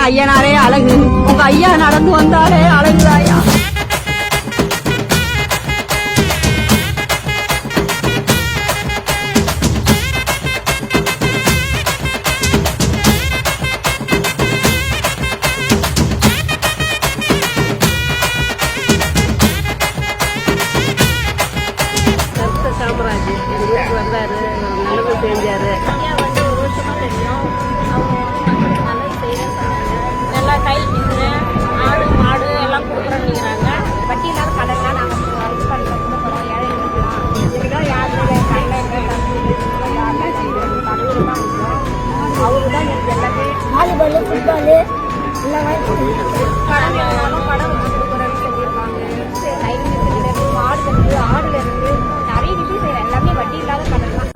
ஐயனாரே அழகு, உங்க ஐயா நடந்து வந்தாலே அழகுதாயா. காமராஜ் எங்கள் ஊருக்கு வந்தார், நல்லது செஞ்சார். ஐயா வந்து ஒரு வருஷமாக தெரியும், அவங்க மக்களுக்கு நல்லது செய்யணும்னு சொன்னாங்க. நல்லா கை மிஷினு, ஆடு மாடு எல்லாம் கொடுக்குறோன்னுங்கிறாங்க. வட்டி இல்லாத கடன்லாம் நாங்கள் இது பண்ணுறோம், கொடுக்குறோம் ஏழைகளுக்குலாம். இதுதான் யாருமே கண்ணங்க தம்பி யாரெல்லாம் செய்யறது கடவுள் தான் முடியும். அவரு தான் எனக்கு எல்லாமே வாலிபாலு ஃபுட்பாலு எல்லாம் வாங்கி கொடுக்குறாங்க. கடன் வேணாலும் கடன் கொடுக்குறேன்னு சொல்லியிருக்காங்க. கை மிஷின்லேருந்து மாடுலேருந்து ஆடுலேருந்து நிறைய விஷயம் செய்யறேன். எல்லாமே வட்டி இல்லாத கடன் தான்.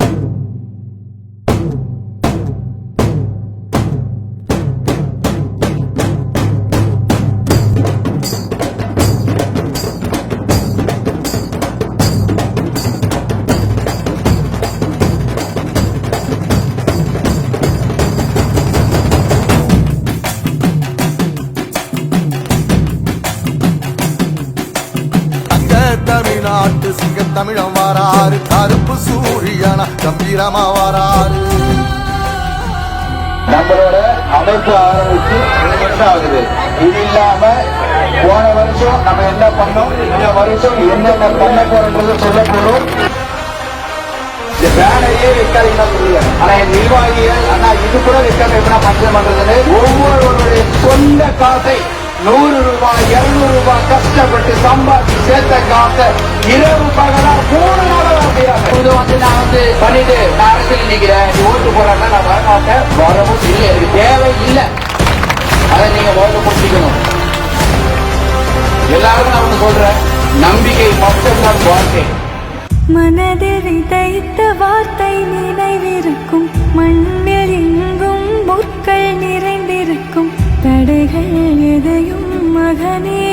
தமிழ்நாட்டு சிங்க தமிழம் வாராரு, கருப்பு சூரியனா கம்பீரமா வாராரு. நம்மளோட அமைப்பு ஆரம்பிச்சு என்ன ஆகுது? இது இல்லாம போன வருஷம் நம்ம என்ன பண்ணோம், இந்த வருஷம் என்னென்ன பண்ண போறோம்ன்றது சொல்ல போறோம். இந்த வேலையே வைக்காதீங்கன்னா சொல்லுங்க. ஆனா என் நிர்வாகிகள் ஆனா இது கூட வைக்காம எப்படின்னா பஞ்சம் பண்றதுன்னு ஒவ்வொருவருடைய சொந்த காசை 100 ரூபாய் 200 ரூபாய் கஷ்டப்பட்டு சம்பாதிச்சு சேர்த்த காசை இரவு பகலா 3 நாளா செய்யறாங்க. இது வந்து நான் வந்து பண்ணிட்டு நான் அரசியல் நிக்கிறேன், ஓட்டு போறாங்கன்னா நான் வரமாட்டேன், வரவும் இல்லை, எனக்கு தேவை இல்லை. அதை நீங்க ஓட்டு முடிச்சுக்கணும். எல்லாரும் நான் ஒண்ணு சொல்றேன், நம்பிக்கை மட்டும்தான் வாழ்க்கை. மனதில் விதைத்த வார்த்தை நினைவிருக்கும், மண்ணில் எங்கும் முற்கள் நிறைந்திருக்கும், தடைகள் எதையும் மகனே